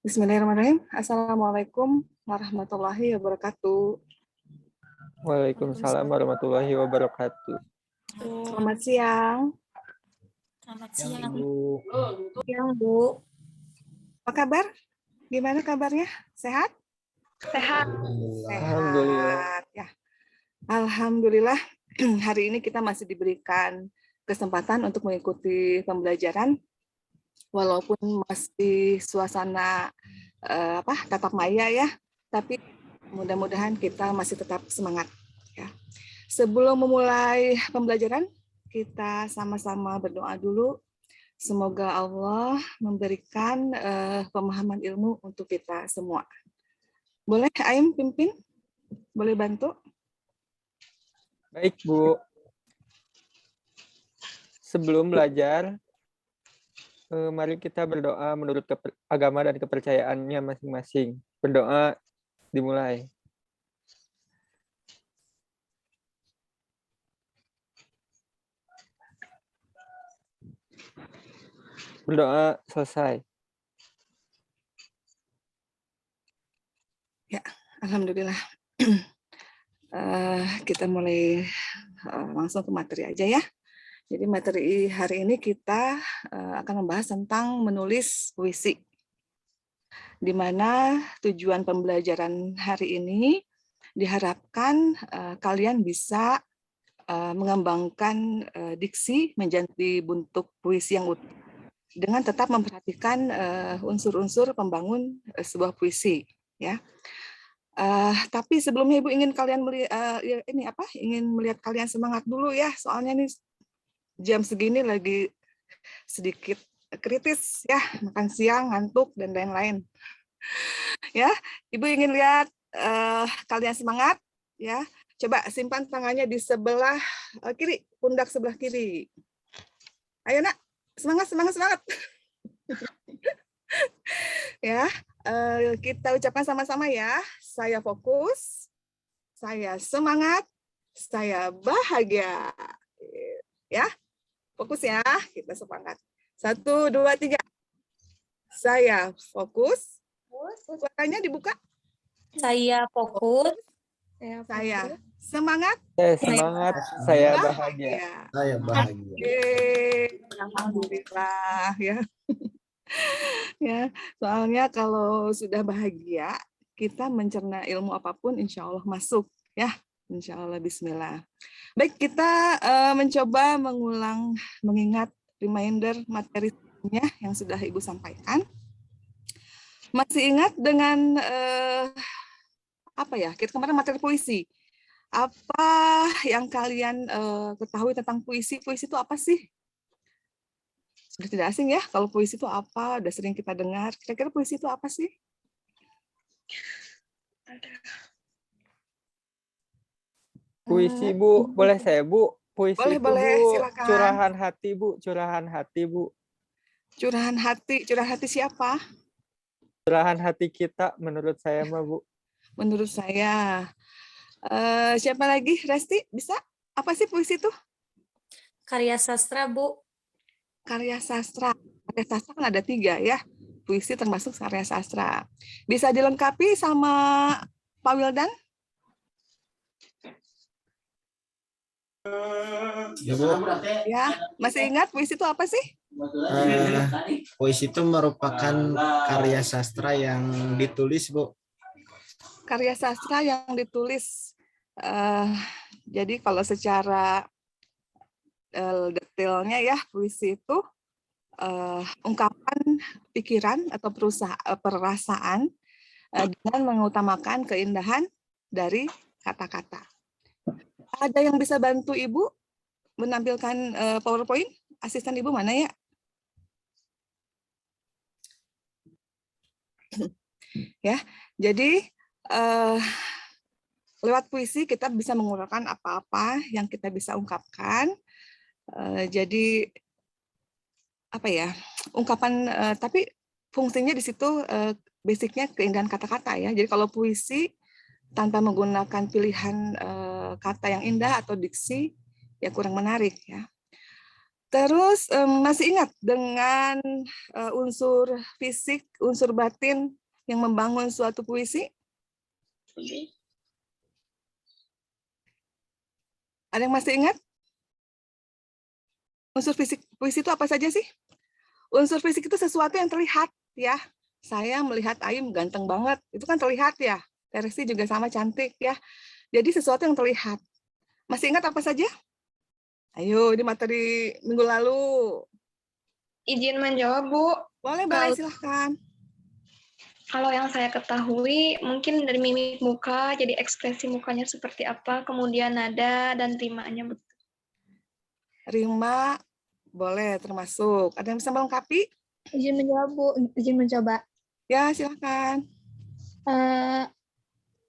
Bismillahirrahmanirrahim. Assalamualaikum warahmatullahi wabarakatuh. Waalaikumsalam warahmatullahi wabarakatuh. Selamat siang. Selamat siang. Bu. Siang, Bu. Apa kabar? Gimana kabarnya? Sehat? Sehat. Alhamdulillah. Ya. Alhamdulillah. Hari ini kita masih diberikan kesempatan untuk mengikuti pembelajaran walaupun masih suasana tatap maya ya, tapi mudah-mudahan kita masih tetap semangat ya. Sebelum memulai pembelajaran, kita sama-sama berdoa dulu. Semoga Allah memberikan pemahaman ilmu untuk kita semua. Boleh Aim pimpin? Boleh bantu? Baik, Bu. Sebelum belajar, mari kita berdoa menurut agama dan kepercayaannya masing-masing. Berdoa dimulai. Berdoa selesai. Ya, alhamdulillah. Kita mulai langsung ke materi aja ya. Jadi materi hari ini kita akan membahas tentang menulis puisi. Di mana tujuan pembelajaran hari ini diharapkan kalian bisa mengembangkan diksi menjadi bentuk puisi yang utuh dengan tetap memperhatikan unsur-unsur pembangun sebuah puisi, ya. Tapi sebelumnya Ibu ingin kalian ingin melihat kalian semangat dulu ya, soalnya nih jam segini lagi sedikit kritis ya, makan siang, ngantuk dan lain-lain. Ya, Ibu ingin lihat kalian semangat ya. Coba simpan tangannya di sebelah kiri, pundak sebelah kiri. Ayo Nak, semangat. Ya, kita ucapkan sama-sama ya. Saya fokus, saya semangat, saya bahagia. Ya, fokus ya, kita semangat. 1, 2, 3. Saya fokus. Suaranya dibuka. Saya fokus. Saya semangat. Saya semangat, saya bahagia. Saya bahagia. Alhamdulillah ya. Ya, soalnya kalau sudah bahagia, kita mencerna ilmu apapun insya Allah masuk ya. Insya Allah bismillah. Baik, kita mencoba mengingat reminder materi yang sudah Ibu sampaikan. Masih ingat dengan kita kemarin materi puisi. Apa yang kalian ketahui tentang puisi? Puisi itu apa sih? Sudah tidak asing ya, kalau puisi itu apa? Udah sering kita dengar. Kira-kira puisi itu apa sih? Puisi, Bu. Boleh saya, Bu? Puisi boleh, Bu, silakan. curahan hati, Bu. Curahan hati, Bu. Curahan hati siapa? Curahan hati kita, menurut saya mah, Bu. Menurut saya. Siapa lagi? Resti, bisa? Apa sih puisi itu? Karya sastra, Bu. Karya sastra. Karya sastra kan ada 3 ya. Puisi termasuk karya sastra. Bisa dilengkapi sama Pak Wildan? Ya, masih ingat puisi itu apa sih? Puisi itu merupakan karya sastra yang ditulis, Bu. Karya sastra yang ditulis. Jadi kalau secara detailnya ya, puisi itu ungkapan pikiran atau perasaan dengan mengutamakan keindahan dari kata-kata. Ada yang bisa bantu Ibu menampilkan PowerPoint asisten Ibu mana ya? Ya, jadi lewat puisi kita bisa mengurangkan apa-apa yang kita bisa ungkapkan. Jadi apa ya? Ungkapan tapi fungsinya di situ basicnya keindahan kata-kata ya. Jadi kalau puisi tanpa menggunakan pilihan kata yang indah atau diksi ya kurang menarik ya. Terus masih ingat dengan unsur fisik, unsur batin yang membangun suatu puisi? Ada yang masih ingat? Unsur fisik puisi itu apa saja sih? Unsur fisik itu sesuatu yang terlihat ya. Saya melihat Ayum ganteng banget, itu kan terlihat ya. Teresi juga sama cantik ya. Jadi sesuatu yang terlihat. Masih ingat apa saja? Ayo, ini materi minggu lalu. Izin menjawab, Bu. Boleh, boleh, silahkan. Kalau yang saya ketahui, mungkin dari mimik muka, jadi ekspresi mukanya seperti apa, kemudian nada dan rimanya. Rima, boleh termasuk. Ada yang bisa melengkapi? Izin menjawab, Bu. Izin mencoba. Ya, silahkan.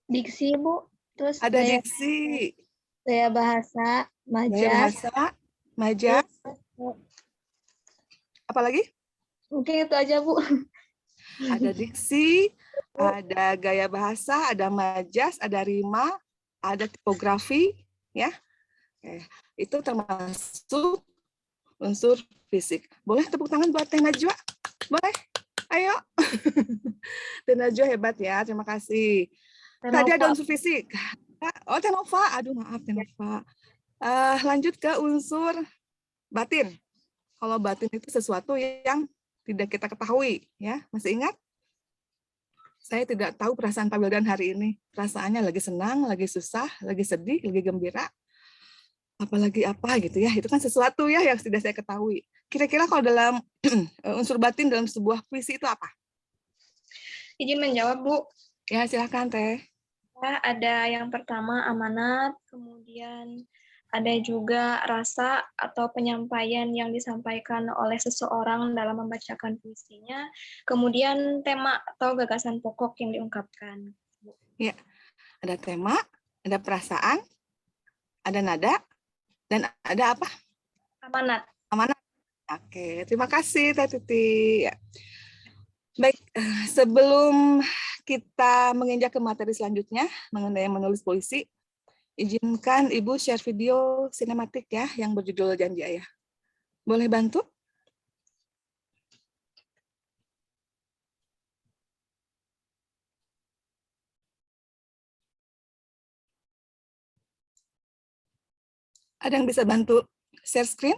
Diksi, Bu. Terus Ada diksi. Gaya bahasa, majas. Gaya bahasa, majas. Apalagi? Mungkin itu aja, Bu. Ada diksi, ada gaya bahasa, ada majas, ada rima, ada tipografi, ya. Oke, itu termasuk unsur fisik. Boleh tepuk tangan buat Teh Najwa? Boleh? Ayo. Teh Najwa hebat ya, terima kasih. Tadi ada unsur fisik. Oh, Teh Nova. Aduh, maaf Teh Nova. Lanjut ke unsur batin. Kalau batin itu sesuatu yang tidak kita ketahui, ya. Masih ingat? Saya tidak tahu perasaan Pak Wildan hari ini. Perasaannya lagi senang, lagi susah, lagi sedih, lagi gembira, apalagi apa gitu ya. Itu kan sesuatu ya yang sudah saya ketahui. Kira-kira kalau dalam unsur batin dalam sebuah puisi itu apa? Izin menjawab, Bu. Ya, silakan Teh. Ada yang pertama amanat, kemudian ada juga rasa atau penyampaian yang disampaikan oleh seseorang dalam membacakan puisinya, kemudian tema atau gagasan pokok yang diungkapkan. Ya, ada tema, ada perasaan, ada nada, dan ada apa? Amanat. Amanat. Oke, terima kasih Teh Titi. Ya. Baik, sebelum kita menginjak ke materi selanjutnya mengenai menulis puisi, izinkan Ibu share video sinematik ya yang berjudul Janji Ayah. Boleh bantu? Ada yang bisa bantu share screen?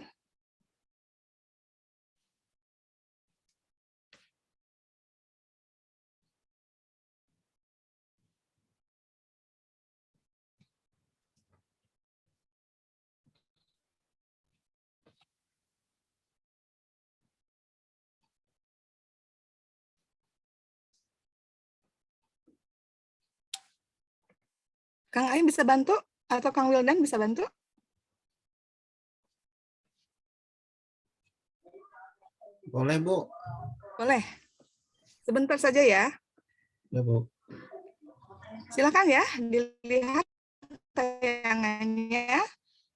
Kang Aim bisa bantu? Atau Kang Wildan bisa bantu? Boleh, Bu. Boleh. Sebentar saja ya. Ya, Bu. Silakan ya, dilihat tayangannya.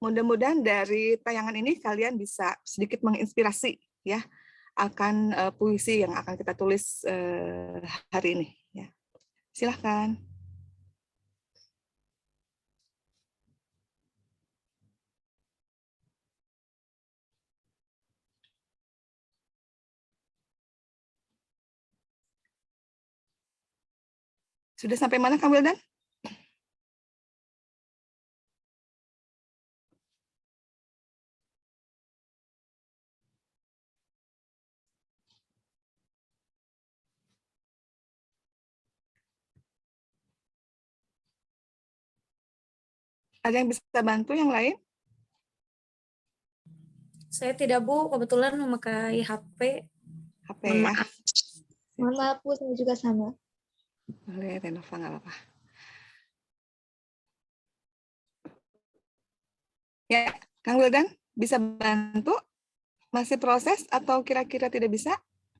Mudah-mudahan dari tayangan ini kalian bisa sedikit menginspirasi ya akan puisi yang akan kita tulis hari ini. Ya. Silakan. Sudah sampai mana Kang Wildan? Ada yang bisa bantu yang lain? Saya tidak, Bu. Kebetulan memakai HP. HP ya. Mohon maaf, Bu. Saya juga sama. Boleh, Renova, nggak apa-apa. Ya, Kang Wildan bisa bantu? Masih proses atau kira-kira tidak bisa?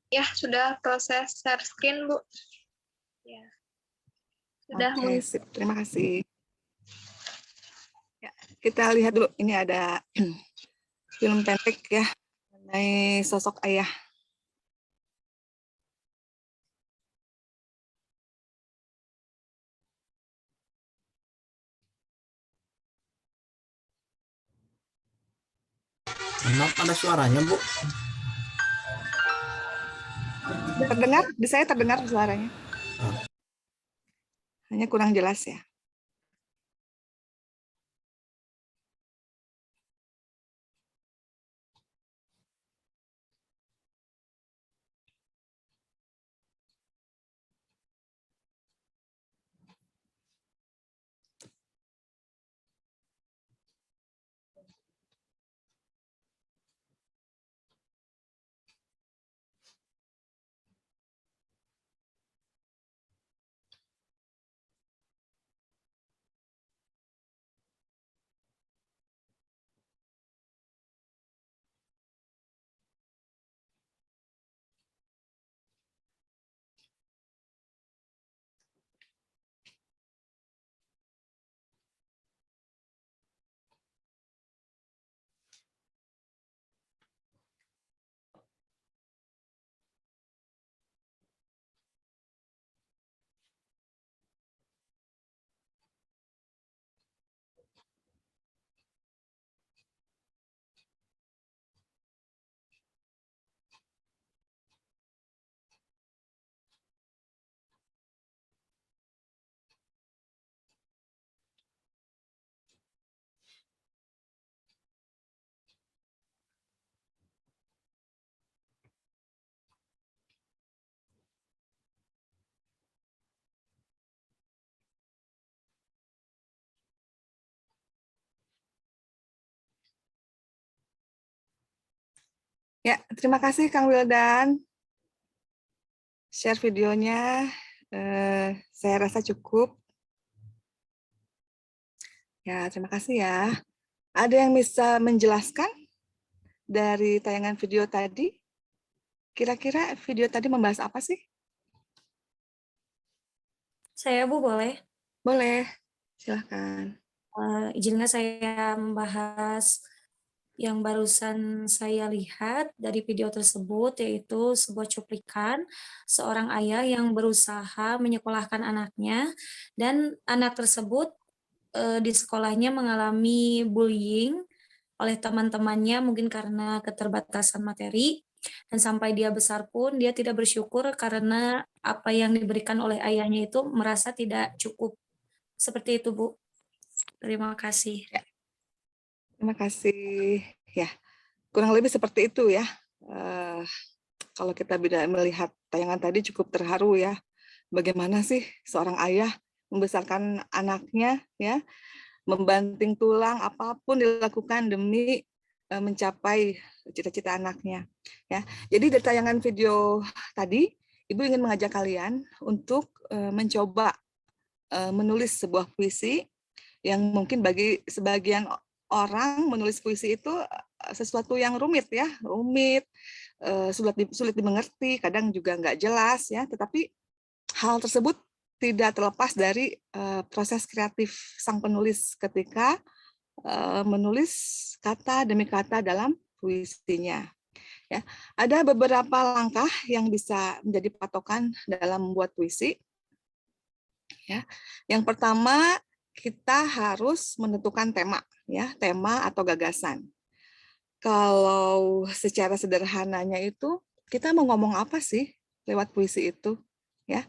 Ya, sudah proses share screen, Bu. Ya. Sudah Oke, sip. Terima kasih. Ya, kita lihat dulu. Ini ada film pendek ya mengenai sosok ayah. Enak ada suaranya, Bu. Terdengar? Di saya terdengar suaranya. Hanya kurang jelas ya. Ya, terima kasih Kang Wildan. Share videonya, saya rasa cukup. Ya, terima kasih ya. Ada yang bisa menjelaskan dari tayangan video tadi? Kira-kira video tadi membahas apa sih? Saya Bu boleh? Boleh, silahkan. Izinkan saya membahas yang barusan saya lihat dari video tersebut, yaitu sebuah cuplikan seorang ayah yang berusaha menyekolahkan anaknya, dan anak tersebut di sekolahnya mengalami bullying oleh teman-temannya, mungkin karena keterbatasan materi, dan sampai dia besar pun dia tidak bersyukur karena apa yang diberikan oleh ayahnya itu merasa tidak cukup. Seperti itu, Bu. Terima kasih. Terima kasih. Ya, kurang lebih seperti itu ya. Kalau kita melihat tayangan tadi cukup terharu ya. Bagaimana sih seorang ayah membesarkan anaknya ya, membanting tulang apapun dilakukan demi mencapai cita-cita anaknya ya. Jadi dari tayangan video tadi, Ibu ingin mengajak kalian untuk mencoba menulis sebuah puisi yang mungkin bagi sebagian orang menulis puisi itu sesuatu yang rumit ya, sulit dimengerti, kadang juga nggak jelas ya. Tetapi hal tersebut tidak terlepas dari proses kreatif sang penulis ketika menulis kata demi kata dalam puisinya. Ya, ada beberapa langkah yang bisa menjadi patokan dalam membuat puisi. Ya, yang pertama kita harus menentukan tema, ya, tema atau gagasan. Kalau secara sederhananya itu kita mau ngomong apa sih lewat puisi itu, ya?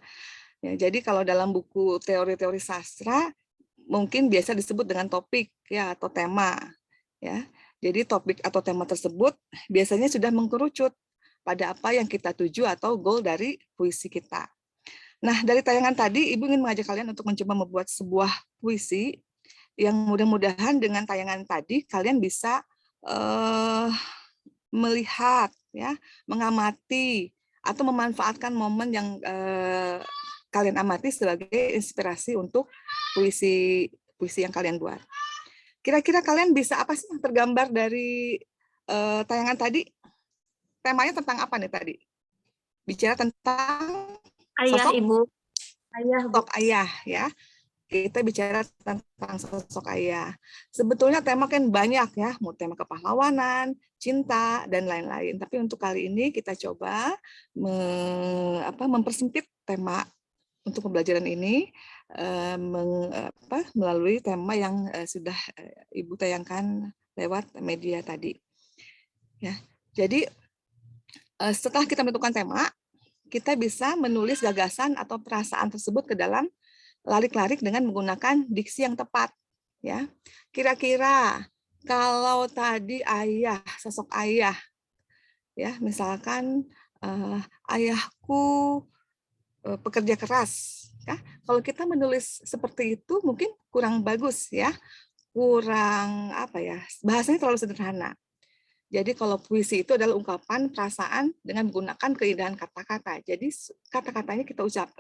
Ya, jadi kalau dalam buku teori-teori sastra mungkin biasa disebut dengan topik ya atau tema, ya. Jadi topik atau tema tersebut biasanya sudah mengkerucut pada apa yang kita tuju atau goal dari puisi kita. Nah, dari tayangan tadi, Ibu ingin mengajak kalian untuk mencoba membuat sebuah puisi yang mudah-mudahan dengan tayangan tadi kalian bisa melihat, ya, mengamati atau memanfaatkan momen yang kalian amati sebagai inspirasi untuk puisi yang kalian buat. Kira-kira kalian bisa apa sih yang tergambar dari tayangan tadi? temanya tentang apa nih tadi? Bicara tentang Ayah, sosok Ibu. Ayah, Bu. sosok ayah ya. Kita bicara tentang sosok ayah. Sebetulnya tema kan banyak ya, mau tema kepahlawanan, cinta, dan lain-lain. Tapi untuk kali ini kita coba mempersempit tema untuk pembelajaran ini melalui tema yang sudah Ibu tayangkan lewat media tadi. Ya, jadi setelah kita menentukan tema, kita bisa menulis gagasan atau perasaan tersebut ke dalam larik-larik dengan menggunakan diksi yang tepat. Ya, kira-kira kalau tadi ayah, sosok ayah, ya, misalkan ayahku pekerja keras. Ya. Kalau kita menulis seperti itu mungkin kurang bagus ya, kurang bahasanya terlalu sederhana. Jadi kalau puisi itu adalah ungkapan perasaan dengan menggunakan keindahan kata-kata. Jadi kata-katanya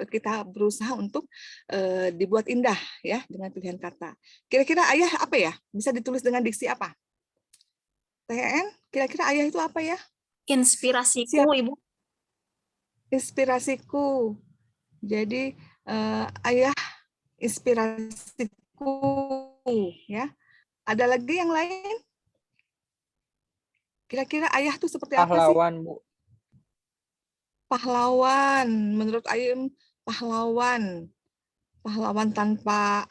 kita berusaha untuk dibuat indah ya dengan pilihan kata. Kira-kira ayah apa ya? Bisa ditulis dengan diksi apa? TN, kira-kira ayah itu apa ya? Inspirasiku, Ibu. Inspirasiku. Jadi ayah inspirasiku ya. Ada lagi yang lain? Kira-kira ayah tuh seperti apa sih? Pahlawan, Bu. Pahlawan. Menurut Ayum, pahlawan. Pahlawan tanpa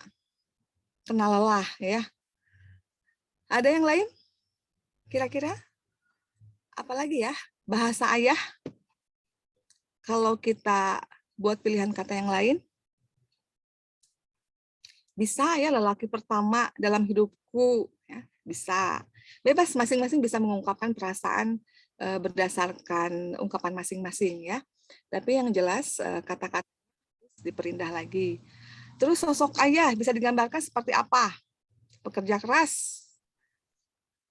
kenal lelah ya. Ada yang lain? Kira-kira? Apalagi ya? Bahasa ayah. Kalau kita buat pilihan kata yang lain. Bisa ya, lelaki pertama dalam hidupku. Ya, bisa. Bebas, masing-masing bisa mengungkapkan perasaan berdasarkan ungkapan masing-masing ya. Tapi yang jelas kata-kata diperindah lagi. Terus sosok ayah bisa digambarkan seperti apa? Pekerja keras.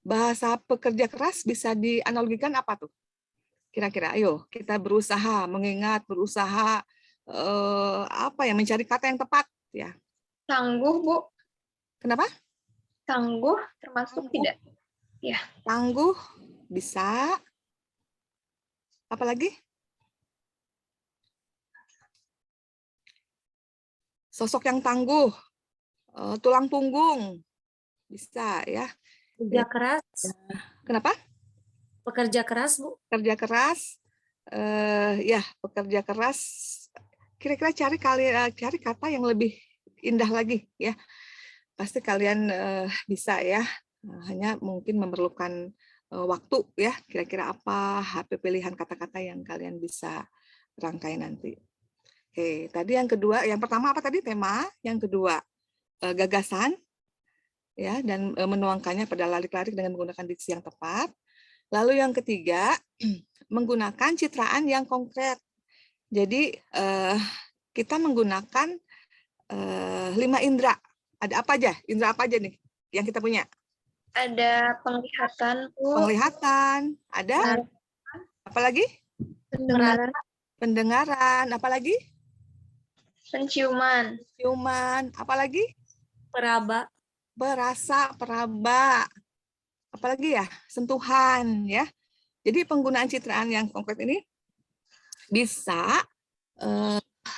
Bahasa pekerja keras bisa dianalogikan apa tuh? Kira-kira, ayo kita berusaha mengingat, berusaha mencari kata yang tepat ya. Tangguh, Bu. Kenapa? Tangguh termasuk tidak? Ya. Tangguh bisa. Apalagi? Sosok yang tangguh, tulang punggung, bisa ya. Pekerja keras. Kenapa? Pekerja keras, Bu. Pekerja keras, ya pekerja keras. Kira-kira cari kata yang lebih indah lagi ya. Pasti kalian bisa ya. Hanya mungkin memerlukan waktu ya. Kira-kira apa pilihan kata-kata yang kalian bisa rangkai nanti. Oke, tadi yang kedua, yang pertama apa tadi tema, yang kedua gagasan, ya, dan menuangkannya pada larik-larik dengan menggunakan diksi yang tepat. Lalu yang ketiga, menggunakan citraan yang konkret. Jadi kita menggunakan 5 indera. Ada apa aja? Indera apa aja nih yang kita punya? Ada penglihatan, Bu. Penglihatan, ada apa lagi? Pendengaran. Pendengaran, apa lagi? Penciuman. Ciuman, apa lagi? Peraba. Perasa, peraba. Apalagi ya? Sentuhan ya. Jadi penggunaan citraan yang konkret ini bisa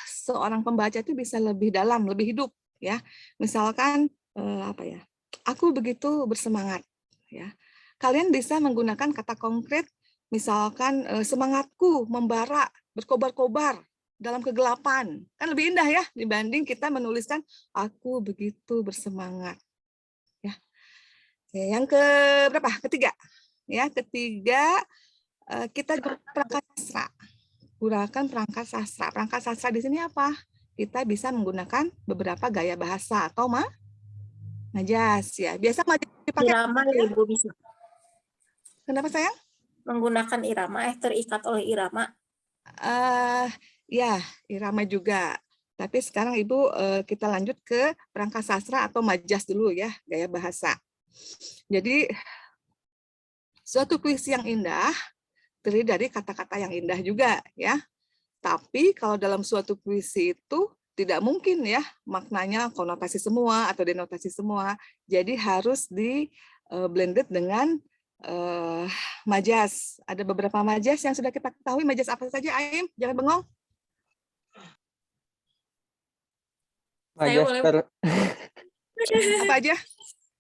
seorang pembaca itu bisa lebih dalam, lebih hidup ya. Misalkan aku begitu bersemangat ya. Kalian bisa menggunakan kata konkret, misalkan semangatku membara, berkobar-kobar dalam kegelapan. Kan lebih indah ya dibanding kita menuliskan aku begitu bersemangat. Ya. Yang ketiga. Ya, ketiga kita perangkat sastra. Gunakan perangkat sastra. Perangkat sastra di sini apa? Kita bisa menggunakan beberapa gaya bahasa atau majas ya. Biasa majas dipakai Irama, ya, Ibu, bisa. Kenapa sayang? Menggunakan irama, terikat oleh irama. Ya, irama juga. Tapi sekarang Ibu kita lanjut ke perangkat sastra atau majas dulu ya, gaya bahasa. Jadi suatu puisi yang indah terdiri dari kata-kata yang indah juga ya. Tapi kalau dalam suatu puisi itu tidak mungkin ya maknanya konotasi semua atau denotasi semua. Jadi harus di blended dengan majas. Ada beberapa majas yang sudah kita ketahui. Majas apa saja, Aim? Jangan bengong. Saya Majas boleh Apa aja?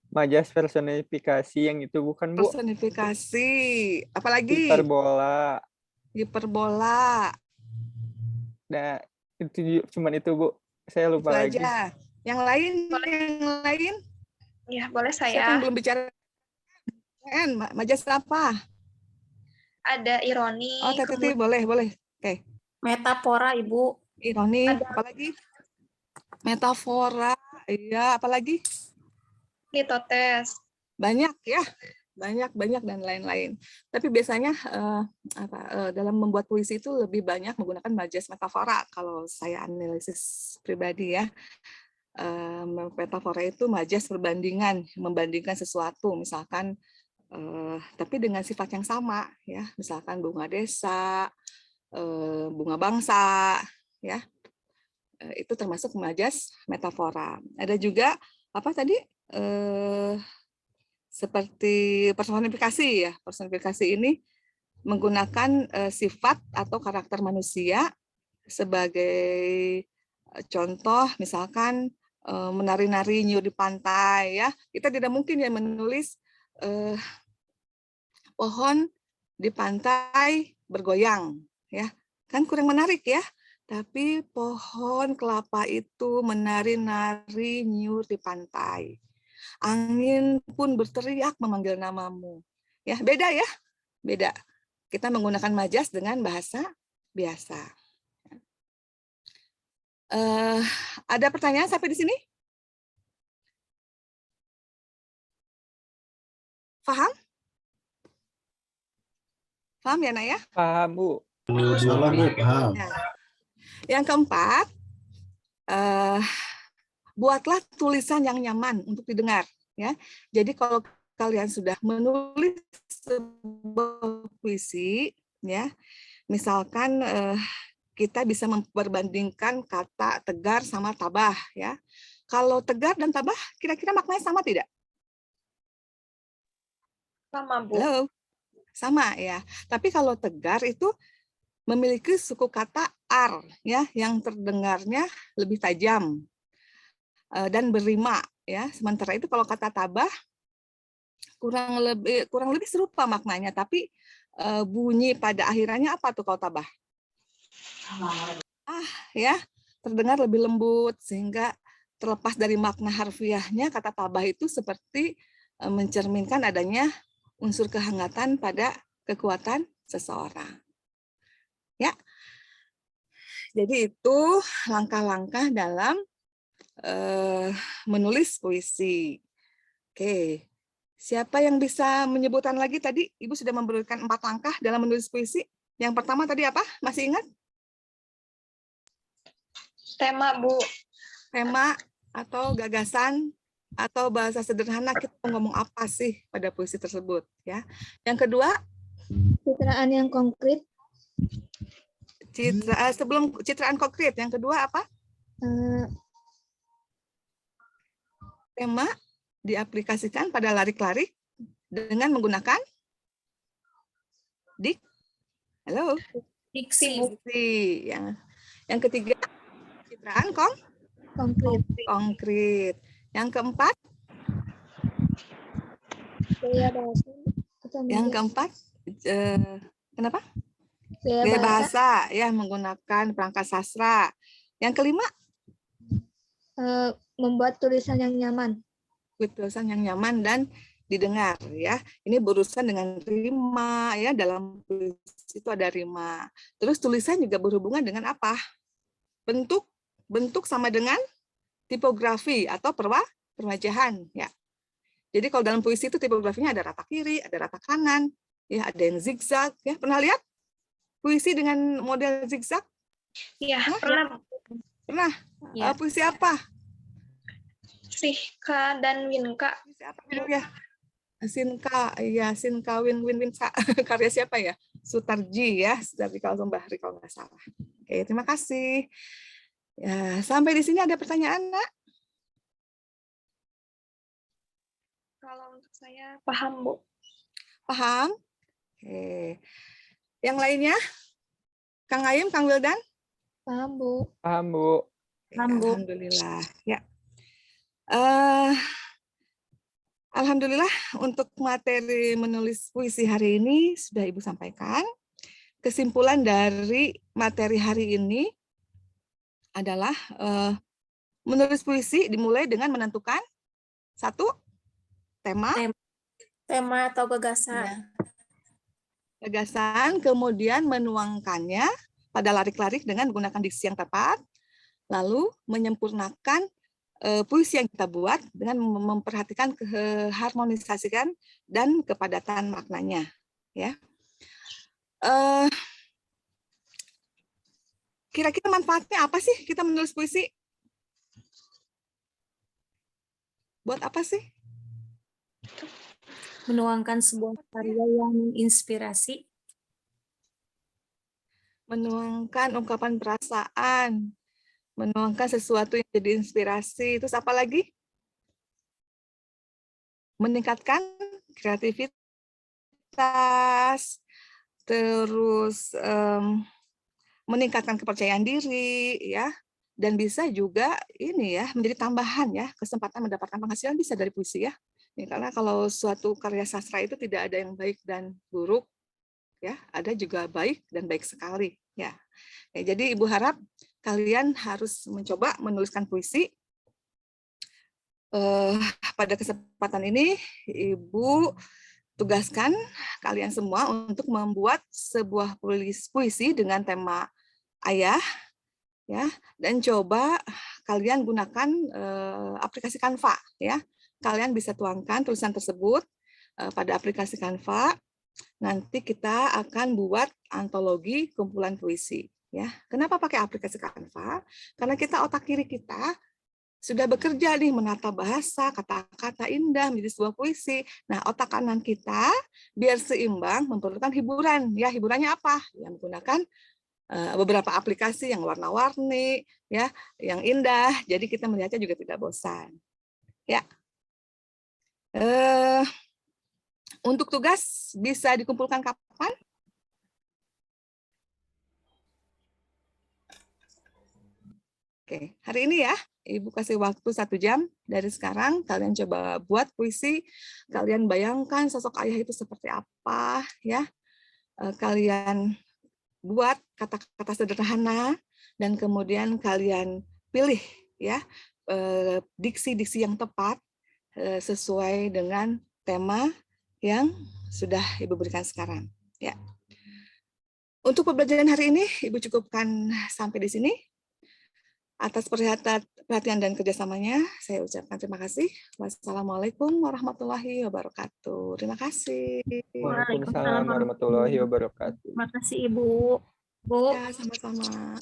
majas personifikasi yang itu bukan, Bu? Personifikasi. Apalagi? Hiperbola. Hiperbola. Nah, itu cuman itu, Bu. Saya Itu lupa lagi. aja. Yang lain? Yang lain? Ya, boleh Siapa yang saya. belum bicara? Majas apa? Ada ironi, Oh, Teti, kemudian boleh. Oke. metafora, Ibu. Ironi, Ada. apalagi? Metafora, iya, apalagi? litotes. Banyak ya, banyak dan lain-lain. Tapi biasanya dalam membuat puisi itu lebih banyak menggunakan majas metafora. Kalau saya analisis pribadi ya, metafora itu majas perbandingan, membandingkan sesuatu, misalkan, tapi dengan sifat yang sama ya, misalkan bunga desa, bunga bangsa, ya. Itu termasuk majas metafora. Ada juga apa tadi, seperti personifikasi ya. Personifikasi ini menggunakan sifat atau karakter manusia sebagai contoh, misalkan menari-nari nyiur di pantai ya. Kita tidak mungkin ya menulis pohon di pantai bergoyang ya. Kan kurang menarik ya. Tapi pohon kelapa itu menari-nari nyiur di pantai. Angin pun berteriak memanggil namamu. Ya, beda ya? Beda. Kita menggunakan majas dengan bahasa biasa. Ada pertanyaan sampai di sini? Paham? Paham ya, Nak ya? Paham, Bu. Salah, Bu. Paham. Nah, yang keempat, buatlah tulisan yang nyaman untuk didengar. Ya, jadi kalau kalian sudah menulis sebuah puisi, ya, misalkan kita bisa memperbandingkan kata tegar sama tabah, ya. Kalau tegar dan tabah, kira-kira maknanya sama tidak? Sama, Bu. Halo, sama ya. Tapi kalau tegar itu memiliki suku kata ar, ya, yang terdengarnya lebih tajam dan berrima, ya. Sementara itu kalau kata tabah kurang lebih serupa maknanya, tapi bunyi pada akhirannya apa tuh kalau tabah? Ya, terdengar lebih lembut sehingga terlepas dari makna harfiahnya, kata tabah itu seperti mencerminkan adanya unsur kehangatan pada kekuatan seseorang. Ya. Jadi itu langkah-langkah dalam menulis puisi. Oke. Siapa yang bisa menyebutkan lagi tadi? Ibu sudah memberikan 4 langkah dalam menulis puisi. Yang pertama tadi apa? Masih ingat? Tema, Bu. Tema atau gagasan atau bahasa sederhana kita mau ngomong apa sih pada puisi tersebut, ya. Yang kedua, Citraan yang konkret. sebelum citraan konkret, yang kedua apa? Tema diaplikasikan pada larik-larik dengan menggunakan Diksi. diksi. Yang ketiga, citraan Konkret. konkret. Yang keempat, Gaya bahasa. yang keempat, kenapa? Gaya Gaya bahasa. bahasa, ya, menggunakan perangkat sastra. Yang kelima, Membuat tulisan yang nyaman. tulisan yang nyaman dan didengar, ya. Ini berurusan dengan rima, ya, dalam puisi itu ada rima. Terus tulisan juga berhubungan dengan apa? Bentuk sama dengan tipografi atau perwajahan, ya. Jadi kalau dalam puisi itu tipografinya ada rata kiri, ada rata kanan, ya, ada yang zigzag, ya. Pernah lihat puisi dengan model zigzag? Iya, pernah. Pernah. Ya. Puisi apa? Sihka dan Winka. Puisi apa judulnya? Sinka, ya, Sinka Winsa. Karya siapa ya? Sutarji, ya, dari Kalsombahri kalau nggak salah. Oke, terima kasih. Ya, sampai di sini ada pertanyaan, Nak? Kalau untuk saya paham, Bu. Paham? Oke. Yang lainnya? Kang Ayem, Kang Wildan? Paham, Bu. Paham, Bu. Paham, Bu. Alhamdulillah. Ya. Alhamdulillah untuk materi menulis puisi hari ini sudah Ibu sampaikan. Kesimpulan dari materi hari ini adalah menulis puisi dimulai dengan menentukan satu tema, Tema atau gagasan. gagasan, kemudian menuangkannya pada larik-larik dengan menggunakan diksi yang tepat, lalu menyempurnakan puisi yang kita buat dengan memperhatikan keharmonisasikan dan kepadatan maknanya. Ya, kira-kira manfaatnya apa sih kita menulis puisi? Buat apa sih? Menuangkan sebuah karya yang menginspirasi. Menuangkan ungkapan perasaan, menuangkan sesuatu yang jadi inspirasi. Terus apa lagi? Meningkatkan kreativitas, terus meningkatkan kepercayaan diri, ya, dan bisa juga ini ya menjadi tambahan ya kesempatan mendapatkan penghasilan bisa dari puisi ya. Karena kalau suatu karya sastra itu tidak ada yang baik dan buruk, ya, ada juga baik dan baik sekali, ya. Jadi Ibu harap kalian harus mencoba menuliskan puisi. Pada kesempatan ini Ibu tugaskan kalian semua untuk membuat sebuah puisi dengan tema ayah, ya, dan coba kalian gunakan aplikasi Canva, ya. Kalian bisa tuangkan tulisan tersebut pada aplikasi Canva. Nanti kita akan buat antologi kumpulan puisi, ya. Kenapa pakai aplikasi Canva? Karena otak kiri kita sudah bekerja nih menata bahasa, kata-kata indah menjadi sebuah puisi. Nah, otak kanan kita biar seimbang memerlukan hiburan. Ya, hiburannya apa? Ya, menggunakan beberapa aplikasi yang warna-warni, ya, yang indah. Jadi kita melihatnya juga tidak bosan. Ya. Untuk tugas bisa dikumpulkan kapan? Oke, hari ini ya, Ibu kasih waktu 1 jam dari sekarang. Kalian coba buat puisi. Kalian bayangkan sosok ayah itu seperti apa, ya. Kalian buat kata-kata sederhana dan kemudian kalian pilih ya diksi-diksi yang tepat sesuai dengan tema yang sudah Ibu berikan sekarang, ya. Untuk pembelajaran hari ini Ibu cukupkan sampai di sini. Atas perhatian dan kerjasamanya saya ucapkan terima kasih. Wassalamualaikum warahmatullahi wabarakatuh. Terima kasih. Waalaikumsalam warahmatullahi wabarakatuh. Terima kasih Ibu. Bu. Ya, sama-sama.